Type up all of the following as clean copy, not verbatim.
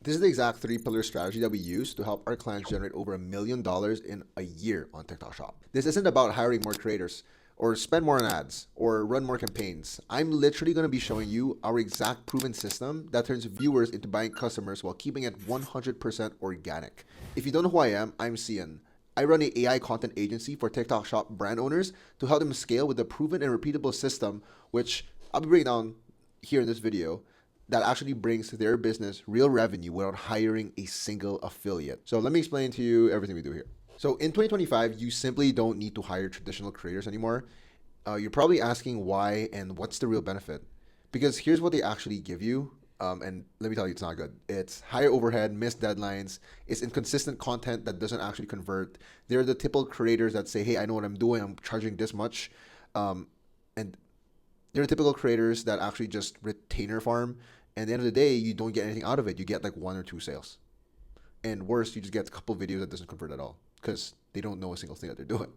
This is the exact three-pillar strategy that we use to help our clients generate over $1 million in a year on TikTok Shop. This isn't about hiring more creators or spend more on ads or run more campaigns. I'm literally going to be showing you our exact proven system that turns viewers into buying customers while keeping it 100% organic. If you don't know who I am, I'm Cian. I run an AI content agency for TikTok Shop brand owners to help them scale with a proven and repeatable system, which I'll be breaking down here in this video, that actually brings their business real revenue without hiring a single affiliate. So let me explain to you everything we do here. So in 2025, you simply don't need to hire traditional creators anymore. You're probably asking why and what's the real benefit? Because here's what they actually give you. And let me tell you, it's not good. It's higher overhead, missed deadlines, it's inconsistent content that doesn't actually convert. They're the typical creators that say, hey, I know what I'm doing, I'm charging this much. And they're the typical creators that actually just retainer farm. And at the end of the day, you don't get anything out of it. You get like one or two sales. And worse, you just get a couple videos that doesn't convert at all because they don't know a single thing that they're doing.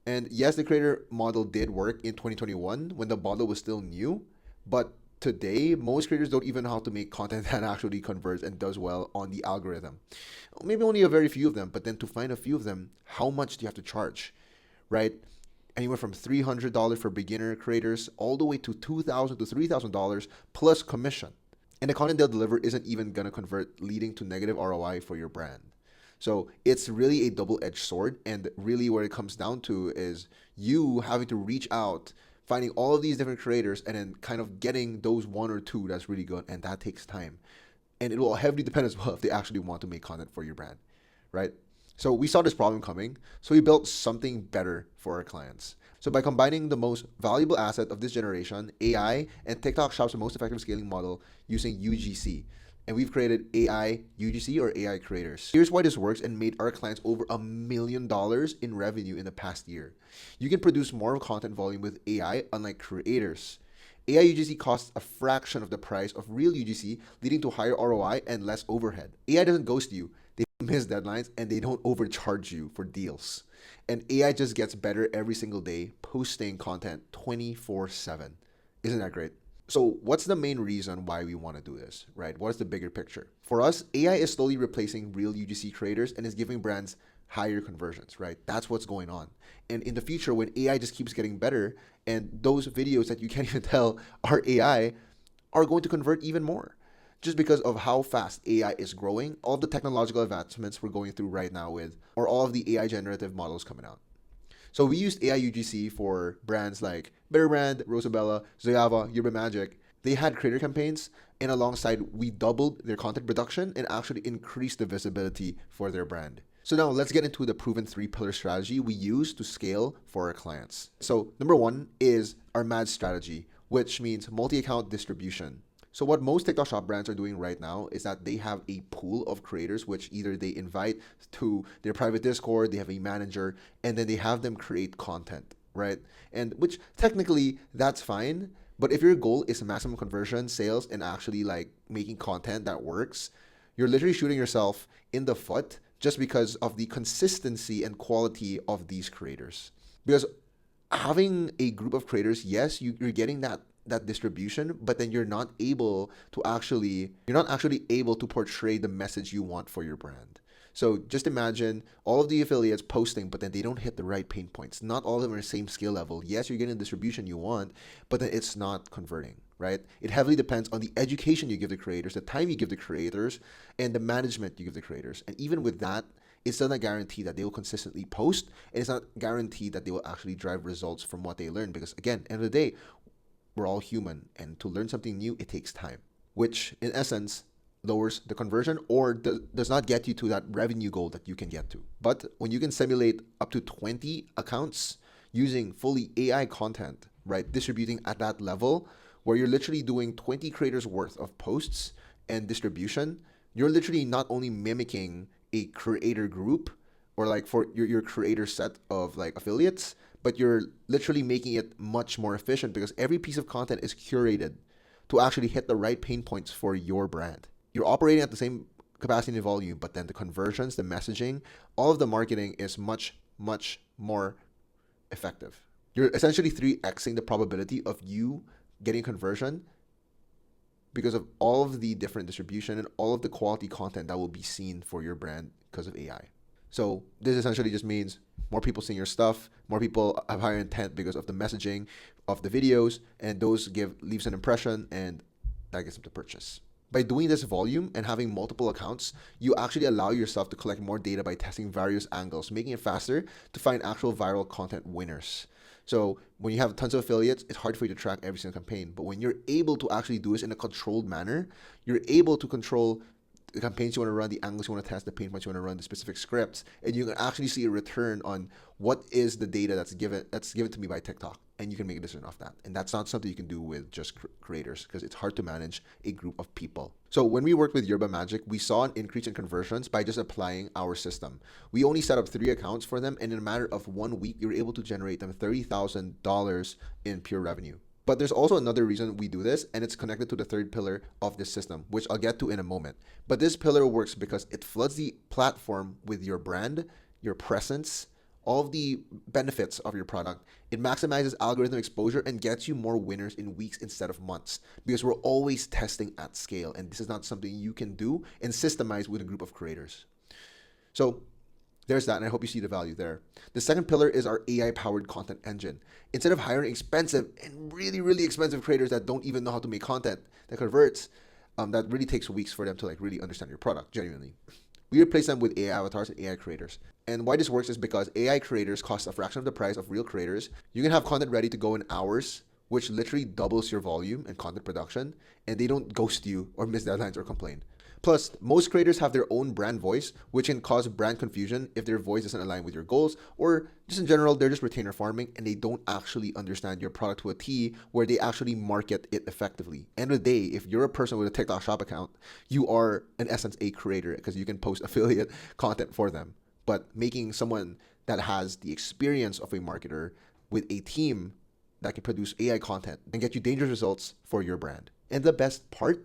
And yes, the creator model did work in 2021 when the model was still new, but today most creators don't even know how to make content that actually converts and does well on the algorithm. Maybe only a very few of them, but then to find a few of them, how much do you have to charge, right? Anywhere from $300 for beginner creators all the way to $2,000 to $3,000 plus commission. And the content they'll deliver isn't even going to convert, leading to negative ROI for your brand. So it's really a double-edged sword. And really what it comes down to is you having to reach out, finding all of these different creators, and then kind of getting those one or two that's really good. And that takes time. And it will heavily depend as well if they actually want to make content for your brand, right? So we saw this problem coming, so we built something better for our clients. So by combining the most valuable asset of this generation, AI, and TikTok Shop's most effective scaling model using UGC, and we've created AI UGC or AI creators. Here's why this works and made our clients over $1 million in revenue in the past year. You can produce more content volume with AI, unlike creators. AI UGC costs a fraction of the price of real UGC, leading to higher ROI and less overhead. AI doesn't ghost you, they miss deadlines, and they don't overcharge you for deals. And AI just gets better every single day, posting content 24/7. Isn't that great? So, what's the main reason why we want to do this, right? What is the bigger picture? For us, AI is slowly replacing real UGC creators and is giving brands higher conversions, right? That's what's going on. And in the future, when AI just keeps getting better, and those videos that you can't even tell are AI are going to convert even more just because of how fast AI is growing, all of the technological advancements we're going through right now with, or all of the AI generative models coming out. So we used AI UGC for brands like Better Brand, Rosabella, Zoyava, Yerba Magic. They had creator campaigns, and alongside, we doubled their content production and actually increased the visibility for their brand. So now let's get into the proven three-pillar strategy we use to scale for our clients. So number one is our MAD strategy, which means multi-account distribution. So what most TikTok Shop brands are doing right now is that they have a pool of creators, which either they invite to their private Discord, they have a manager, and then they have them create content, right? And which technically that's fine. But if your goal is maximum conversion, sales, and actually like making content that works, you're literally shooting yourself in the foot just because of the consistency and quality of these creators. Because having a group of creators, yes, you're getting that distribution, but then you're not actually able to portray the message you want for your brand. So just imagine all of the affiliates posting, but then they don't hit the right pain points. Not all of them are the same skill level. Yes, you're getting the distribution you want, but then it's not converting, right? It heavily depends on the education you give the creators, the time you give the creators, and the management you give the creators. And even with that, it's still not guaranteed that they will consistently post, and it's not guaranteed that they will actually drive results from what they learn. Because again, end of the day, we're all human, and to learn something new, it takes time, which in essence lowers the conversion or does not get you to that revenue goal that you can get to. But when you can simulate up to 20 accounts using fully AI content, right, distributing at that level where you're literally doing 20 creators worth of posts and distribution, you're literally not only mimicking a creator group or like for your creator set of like affiliates, but you're literally making it much more efficient because every piece of content is curated to actually hit the right pain points for your brand. You're operating at the same capacity and volume, but then the conversions, the messaging, all of the marketing is much, much more effective. You're essentially 3xing the probability of you getting conversion because of all of the different distribution and all of the quality content that will be seen for your brand because of AI. So this essentially just means more people seeing your stuff, more people have higher intent because of the messaging of the videos, and those leaves an impression, and that gets them to purchase. By doing this volume and having multiple accounts, you actually allow yourself to collect more data by testing various angles, making it faster to find actual viral content winners. So when you have tons of affiliates, it's hard for you to track every single campaign. But when you're able to actually do this in a controlled manner, you're able to control the campaigns you want to run, the angles you want to test, the pain points you want to run, the specific scripts, and you can actually see a return on what is the data that's given to me by TikTok, and you can make a decision off that. And that's not something you can do with just creators, because it's hard to manage a group of people. So when we worked with Yerba Magic, we saw an increase in conversions by just applying our system. We only set up 3 accounts for them, and in a matter of 1 week, you were able to generate them $30,000 in pure revenue. But there's also another reason we do this, and it's connected to the third pillar of this system, which I'll get to in a moment. But this pillar works because it floods the platform with your brand, your presence, all of the benefits of your product. It maximizes algorithm exposure and gets you more winners in weeks instead of months, because we're always testing at scale, and this is not something you can do and systemize with a group of creators. So there's that, and I hope you see the value there. The second pillar is our AI-powered content engine. Instead of hiring expensive and really, really expensive creators that don't even know how to make content that converts, that really takes weeks for them to really understand your product, genuinely. We replace them with AI avatars and AI creators. And why this works is because AI creators cost a fraction of the price of real creators. You can have content ready to go in hours, which literally doubles your volume and content production, and they don't ghost you or miss deadlines or complain. Plus, most creators have their own brand voice, which can cause brand confusion if their voice doesn't align with your goals, or just in general, they're just retainer farming and they don't actually understand your product to a T where they actually market it effectively. End of the day, if you're a person with a TikTok shop account, you are in essence a creator because you can post affiliate content for them. But making someone that has the experience of a marketer with a team that can produce AI content and get you dangerous results for your brand. And the best part,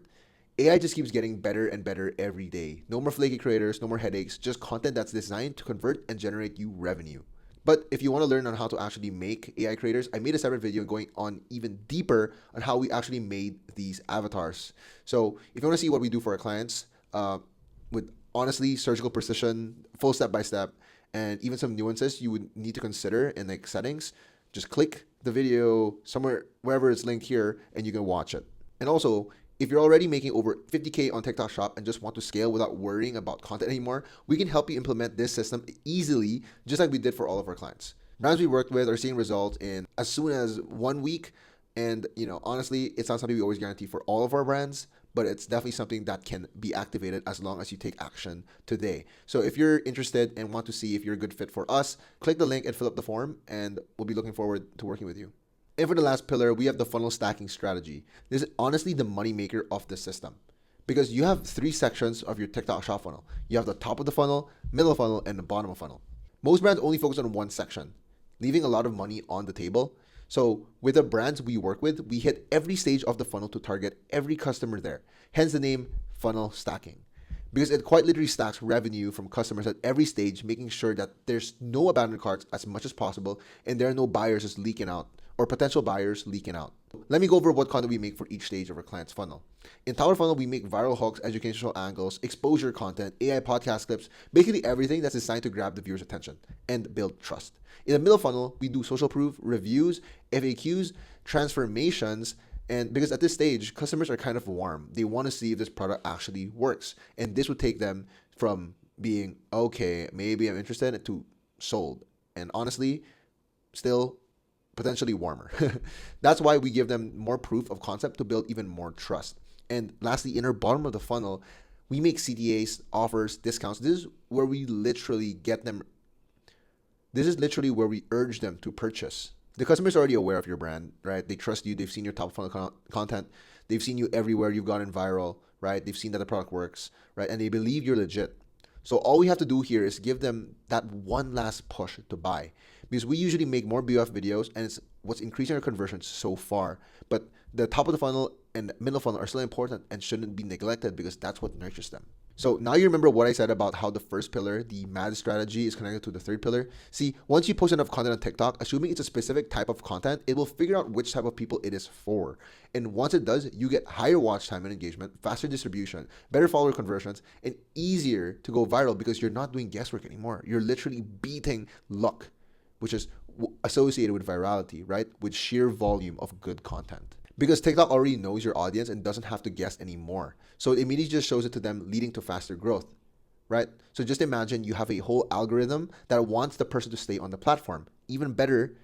AI just keeps getting better and better every day. No more flaky creators, no more headaches, just content that's designed to convert and generate you revenue. But if you want to learn on how to actually make AI creators, I made a separate video going on even deeper on how we actually made these avatars. So if you want to see what we do for our clients, with honestly surgical precision, full step-by-step, and even some nuances you would need to consider in settings, just click the video somewhere, wherever it's linked here, and you can watch it. And also, if you're already making over 50K on TikTok Shop and just want to scale without worrying about content anymore, we can help you implement this system easily, just like we did for all of our clients. Brands we worked with are seeing results in as soon as 1 week. And honestly, it's not something we always guarantee for all of our brands, but it's definitely something that can be activated as long as you take action today. So if you're interested and want to see if you're a good fit for us, click the link and fill up the form, and we'll be looking forward to working with you. And for the last pillar, we have the funnel stacking strategy. This is honestly the moneymaker of the system, because you have 3 sections of your TikTok shop funnel. You have the top of the funnel, middle of the funnel, and the bottom of the funnel. Most brands only focus on one section, leaving a lot of money on the table. So with the brands we work with, we hit every stage of the funnel to target every customer there. Hence the name funnel stacking, because it quite literally stacks revenue from customers at every stage, making sure that there's no abandoned carts as much as possible and there are no buyers just leaking out or potential buyers leaking out. Let me go over what content we make for each stage of our client's funnel. In top of funnel, we make viral hooks, educational angles, exposure content, AI podcast clips, basically everything that's designed to grab the viewer's attention and build trust. In the middle funnel, we do social proof, reviews, FAQs, transformations, and because at this stage, customers are kind of warm. They want to see if this product actually works. And this would take them from being, okay, maybe I'm interested, to sold. And honestly, still potentially warmer. That's why we give them more proof of concept to build even more trust. And lastly, in our bottom of the funnel, we make CTAs, offers, discounts. This is where we literally get them. This is literally where we urge them to purchase. The customer is already aware of your brand, right? They trust you. They've seen your top funnel content. They've seen you everywhere. You've gotten viral, right? They've seen that the product works, right? And they believe you're legit. So all we have to do here is give them that one last push to buy, because we usually make more BOF videos, and it's what's increasing our conversions so far. But the top of the funnel and middle funnel are still important and shouldn't be neglected, because that's what nurtures them. So now you remember what I said about how the first pillar, the MAD strategy, is connected to the third pillar. See, once you post enough content on TikTok, assuming it's a specific type of content, it will figure out which type of people it is for. And once it does, you get higher watch time and engagement, faster distribution, better follower conversions, and easier to go viral because you're not doing guesswork anymore. You're literally beating luck, which is associated with virality, right? With sheer volume of good content. Because TikTok already knows your audience and doesn't have to guess anymore. So it immediately just shows it to them, leading to faster growth, right? So just imagine you have a whole algorithm that wants the person to stay on the platform. Even better,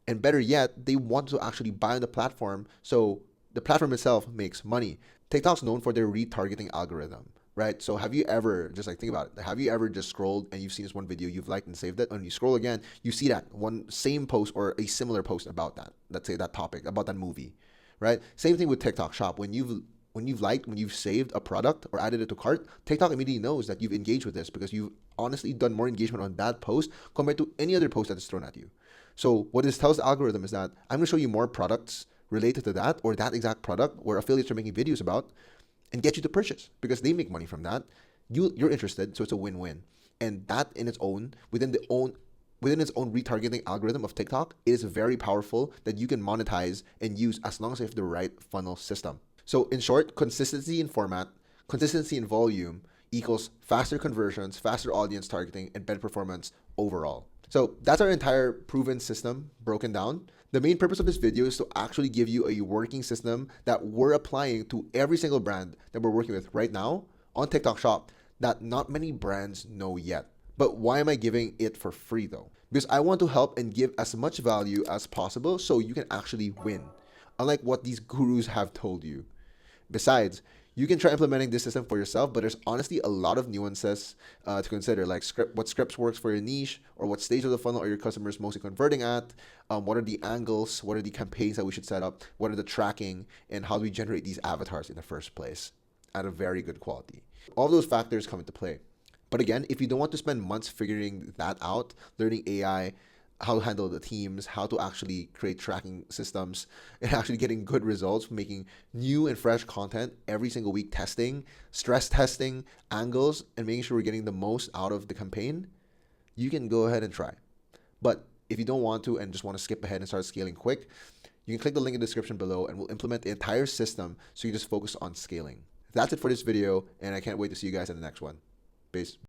and better yet, they want to actually buy on the platform so the platform itself makes money. TikTok's known for their retargeting algorithm, right? So have you ever, just like think about it, have you ever just scrolled and you've seen this one video, you've liked and saved it, and you scroll again, you see that one same post or a similar post about that, let's say that topic, about that movie, right? Same thing with TikTok Shop. When you've saved a product or added it to cart, TikTok immediately knows that you've engaged with this because you've honestly done more engagement on that post compared to any other post that is thrown at you. So what this tells the algorithm is that I'm going to show you more products related to that or that exact product where affiliates are making videos about and get you to purchase because they make money from that. You're interested, so it's a win-win. And that in its own, within its own retargeting algorithm of TikTok, it is very powerful that you can monetize and use as long as you have the right funnel system. So in short, consistency in format, consistency in volume equals faster conversions, faster audience targeting, and better performance overall. So that's our entire proven system broken down. The main purpose of this video is to actually give you a working system that we're applying to every single brand that we're working with right now on TikTok Shop that not many brands know yet. But why am I giving it for free though? Because I want to help and give as much value as possible so you can actually win, unlike what these gurus have told you. Besides, you can try implementing this system for yourself, but there's honestly a lot of nuances to consider, like what scripts works for your niche, or what stage of the funnel are your customers mostly converting at, what are the angles, what are the campaigns that we should set up, what are the tracking, and how do we generate these avatars in the first place at a very good quality. All those factors come into play. But again, if you don't want to spend months figuring that out, learning AI, how to handle the teams, how to actually create tracking systems, and actually getting good results, making new and fresh content every single week, testing, stress testing angles, and making sure we're getting the most out of the campaign, you can go ahead and try. But if you don't want to and just want to skip ahead and start scaling quick, you can click the link in the description below and we'll implement the entire system so you just focus on scaling. That's it for this video, and I can't wait to see you guys in the next one. Peace.